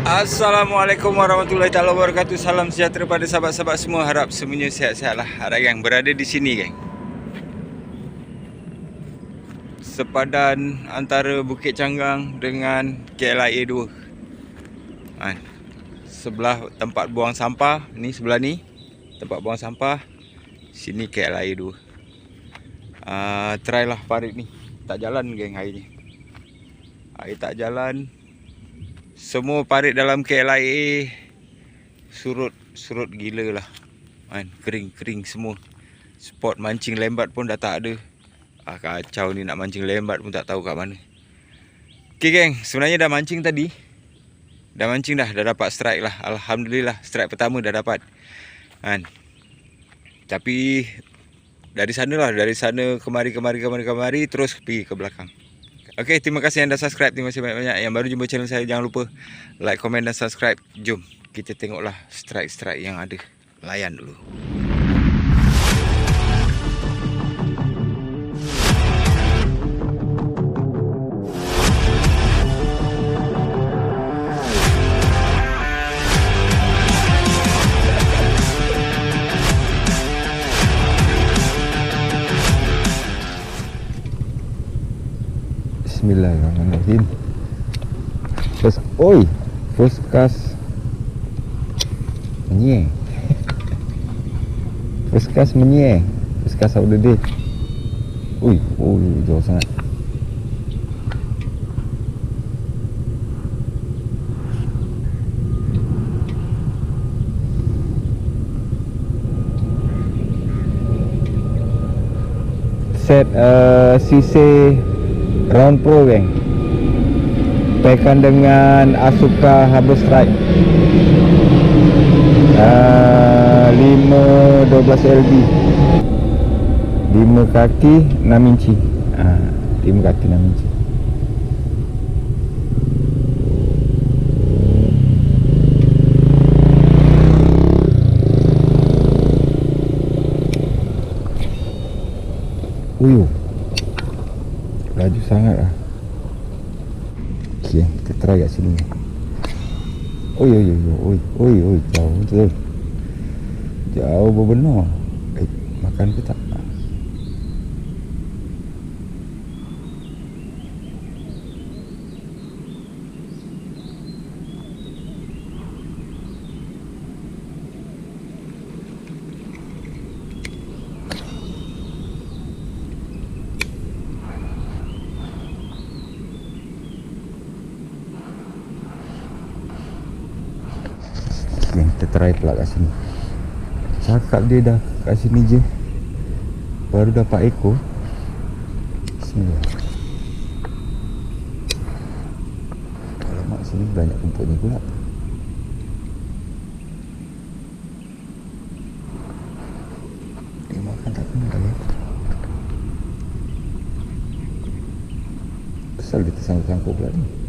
Assalamualaikum warahmatullahi taala wabarakatuh. Salam sejahtera pada sahabat-sahabat semua. Harap semuanya sihat-sihat lah. Harap yang berada di sini, geng, sepadan antara Bukit Canggang dengan KLIA 2. Sebelah tempat buang sampah, ni sebelah ni tempat buang sampah, sini KLIA 2. Try lah parit ni. Tak jalan, geng, air ni. Air tak jalan. Semua parit dalam KLIA surut gila lah, kering semua. Spot mancing lembat pun dah tak ada. Kacau ni, nak mancing lembat pun tak tahu kat mana. Okay, geng, sebenarnya dah mancing tadi. Dah mancing dah dapat strike lah. Alhamdulillah, strike pertama dah dapat. Tapi dari sana kemari terus pergi ke belakang. Okey, terima kasih yang dah subscribe. Terima kasih banyak-banyak. Yang baru jumpa channel saya, jangan lupa like, komen dan subscribe. Jom kita tengoklah strike-strike yang ada. Layan dulu. Bismillahirrahmanirrahim. First cast menyeh. First cast out the day. Jauh sangat. Set CC Round Pro, geng. Paikan dengan Asuka Harbor Strike 512 LB, 5 kaki 6 inci. 5 kaki 6 inci. Laju sangat lah. Okay, kita try kat sini. Jauh betul. Jauh berbenar. Makan ke tak? Kita try pula kat sini. Cakap dia dah kat sini je, baru dapat ekor. Bismillah. Alamak, sini banyak rumput ni pula. Dia makan tak kena lagi. Pasal dia tersangkut-sangkut pula ni.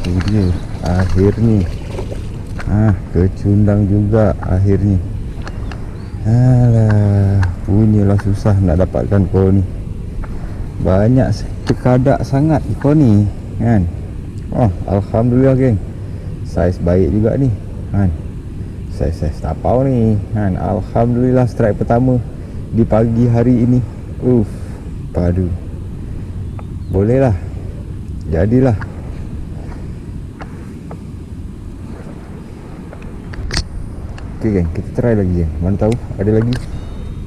Itu dia akhirnya. Kecundang juga akhirnya. Punyalah susah nak dapatkan kau ni. Banyak terkadak sangat kau ni, kan. Alhamdulillah, geng. Saiz baik juga ni, kan. Saiz tapau ni, kan. Alhamdulillah, strike pertama di pagi hari ini. Padu. Boleh lah. Jadilah. Okay, geng, kita try lagi, geng. Mana tahu ada lagi.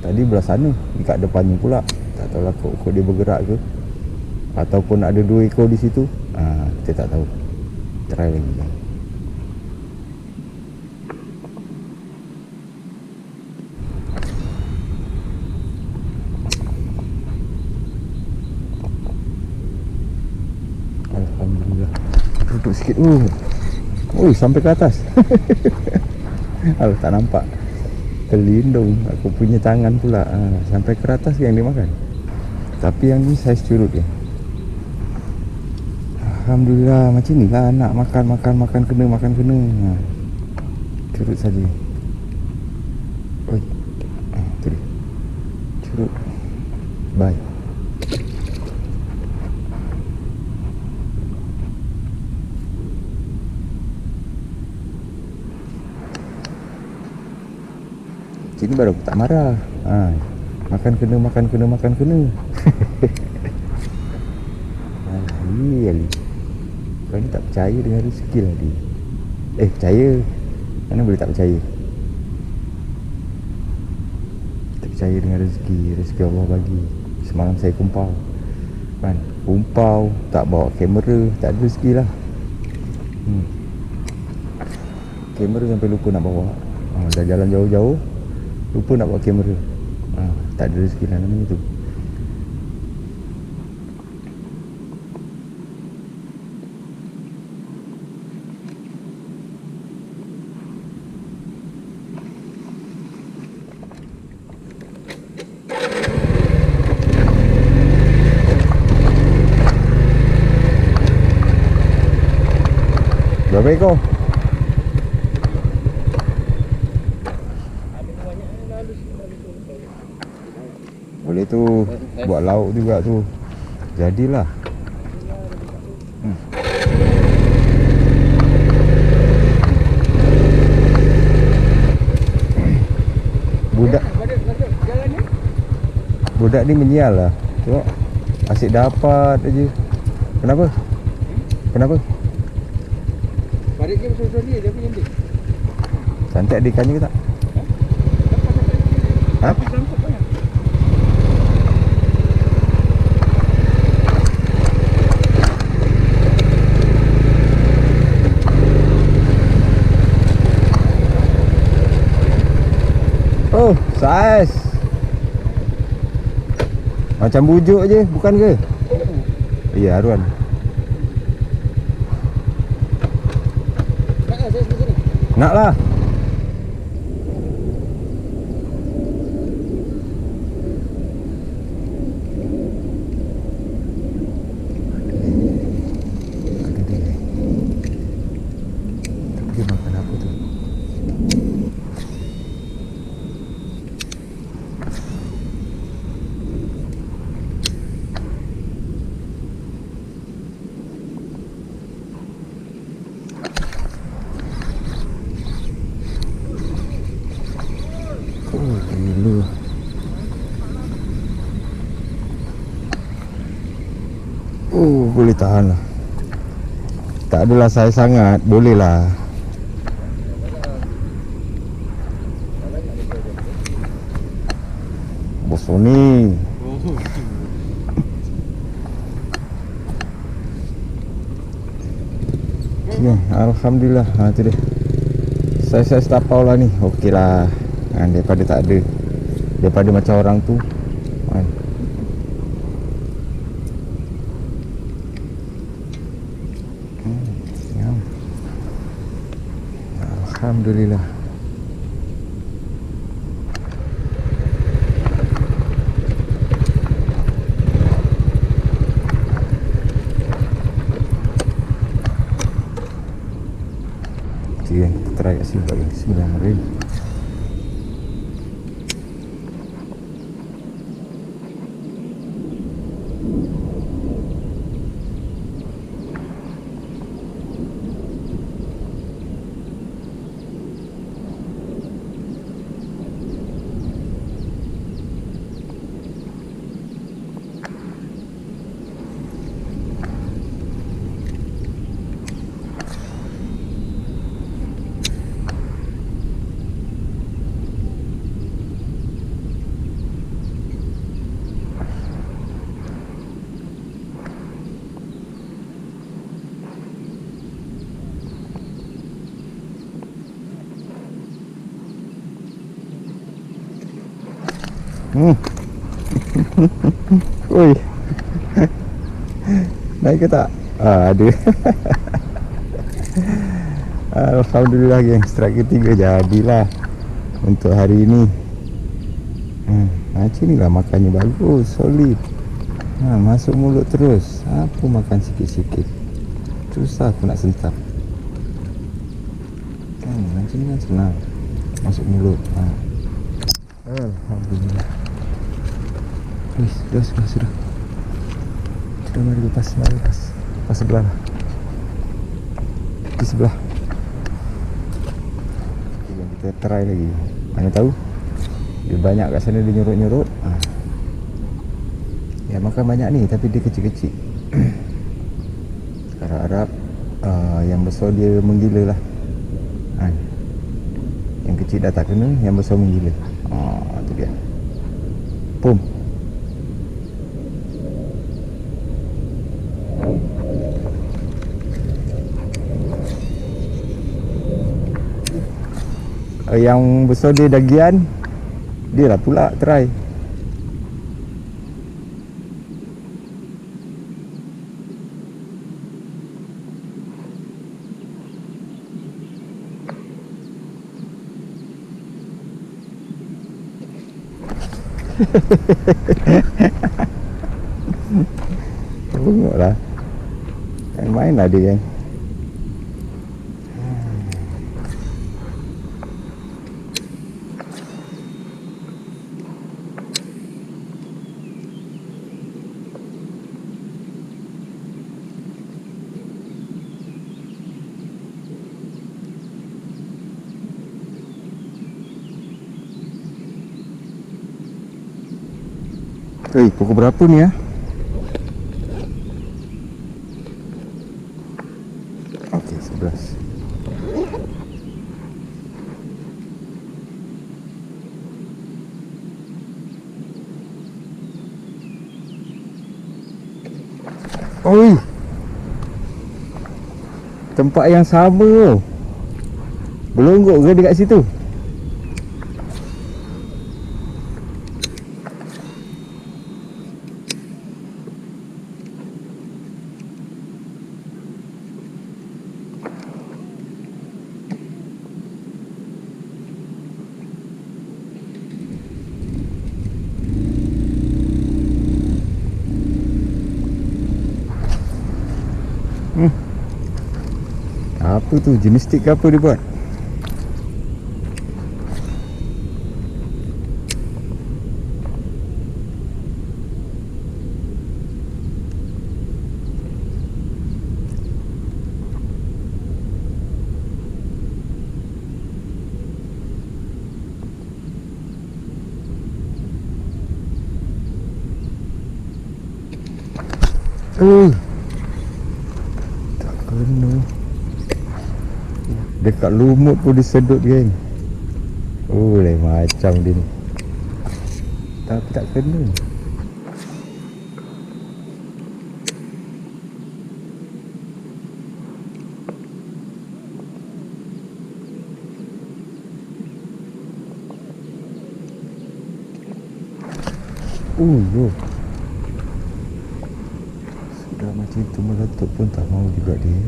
Tadi belah sana, dekat depannya pula. Tak tahulah kok dia bergerak ke, ataupun ada 2 ekor di situ. Kita tak tahu. Try lagi, geng. Duduk sikit. Sampai ke atas. Alah, tak nampak. Terlindung. Aku punya tangan pula. Sampai ke atas yang dia makan. Tapi yang ni saiz curut ya. Alhamdulillah, macam ni lah nak makan kena. Curut saja. Oi. Tu dia. Curut. Bye. Sini baru aku tak marah. Makan kena. Ali. Kau ni tak percaya dengan rezeki lah dia. Percaya. Mana boleh tak percaya? Kita percaya dengan rezeki Allah bagi. Semalam saya kumpau. Kan? Kumpau, tak bawa kamera, tak ada rezeki lah. Kamera sampai lupa nak bawa. Dah jalan jauh-jauh, lupa nak bawa kamera. Tak ada rezeki lah namanya tu. Berapa ekor? Boleh tu buat lauk juga tu. Jadilah. Budak ni menyial lah. Tengok. Asyik dapat aja. Kenapa? Barik dia betul-betul dia punya dia. Santai ada ikannya ke tak? Ha? Oh, saiz. Macam bujuk je, bukan ke? Ya, Arwan. Nak lah. Dia makan apa tu? Gila. Boleh tahan lah. Tak adalah saya sangat. Boleh lah. Bosok ni. Okay, Alhamdulillah. Tu dia. Saya tapau lah ni. Okey lah. Daripada tak ada, daripada macam orang tu kan. Alhamdulillah. Okay, kita try kat sini bagi. Bismillahirrahmanirrahim. Oi. Naik ke tak? Ada. Alhamdulillah geng, strike ketiga jadilah untuk hari ini. Macam ni lah makannya bagus, solid. Masuk mulut terus. Apa makan sikit-sikit, susah aku nak sentap. Macam ni kan senang, masuk mulut. Alhamdulillah. Sudah. Sudah mari lepas sebelah lah. Di sebelah. Kita try lagi. Mana tahu dia banyak kat sana, dia nyurut-nyurut. Ya makan banyak ni tapi dia kecil-kecil. Harap-harap yang besar dia menggila lah. Yang kecil dah tak kena, yang besar menggila. Tu dia. Pum. Yang besar dia dagian, dia lah pula try. Bengok lah. Main lah dia kan. Pukul berapa ni ya? Okey, 11. Oi. Tempat yang sama tu. Belonggok ke dekat situ? Apa tu? Jenis stick ke apa dia buat? Tak kena. Dekat lumut pun disedut geng. Lain macam dia ni. Tapi tak kena. Yo. Sudah macam tu meletup pun tak mau juga dia.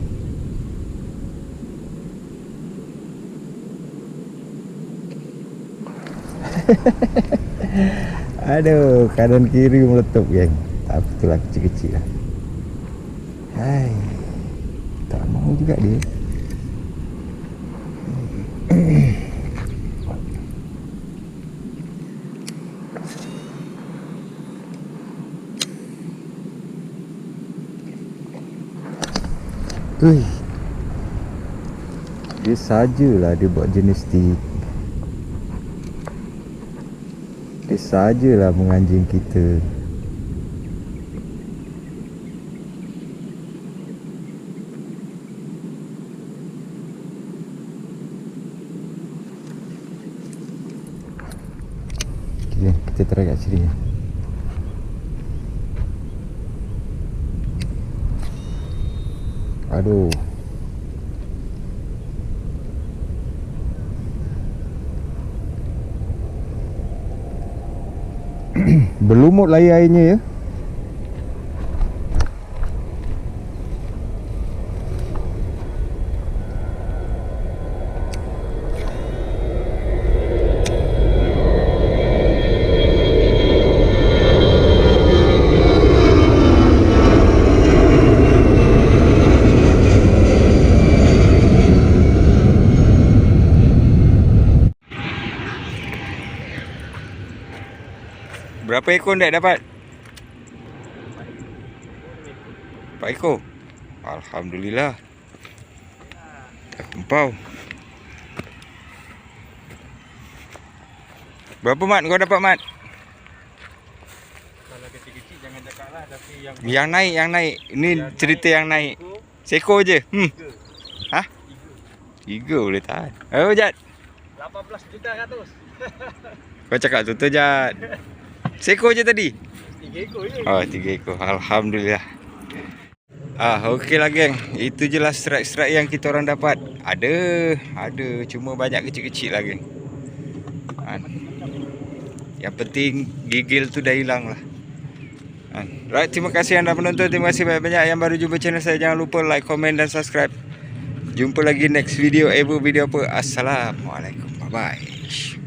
Aduh, kanan kiri meletup geng. Tapi itulah kecil-kecil lah. Hai, tak mau juga dia. Dia sajalah dia buat jenis stick. Dia sajalah menganjing kita. Okay, kita try kat sini. Aduh. Berlumut lah airnya ya. Berapa ekor ndak dapat? 4 ekor. Alhamdulillah. Tak kempau. Berapa Mat kau dapat Mat? Kalau kecil-kecil jangan cakap lah. Tapi Yang naik. Ini cerita yang naik. Seekor je. Hah? 3 boleh tahan. Oh Jad. 18 juta ratus. Kau cakap tu Jad. Seekor je tadi. 3 ekor je. Oh 3 ekor. Alhamdulillah. Okey lah geng. Itu je lah strike-strike yang kita orang dapat. Ada. Cuma banyak kecil-kecil lah geng. Yang penting gigil tu dah hilang lah. Right, terima kasih anda penonton. Terima kasih banyak-banyak yang baru jumpa channel saya. Jangan lupa like, komen dan subscribe. Jumpa lagi next video. Video apa? Assalamualaikum. Bye-bye.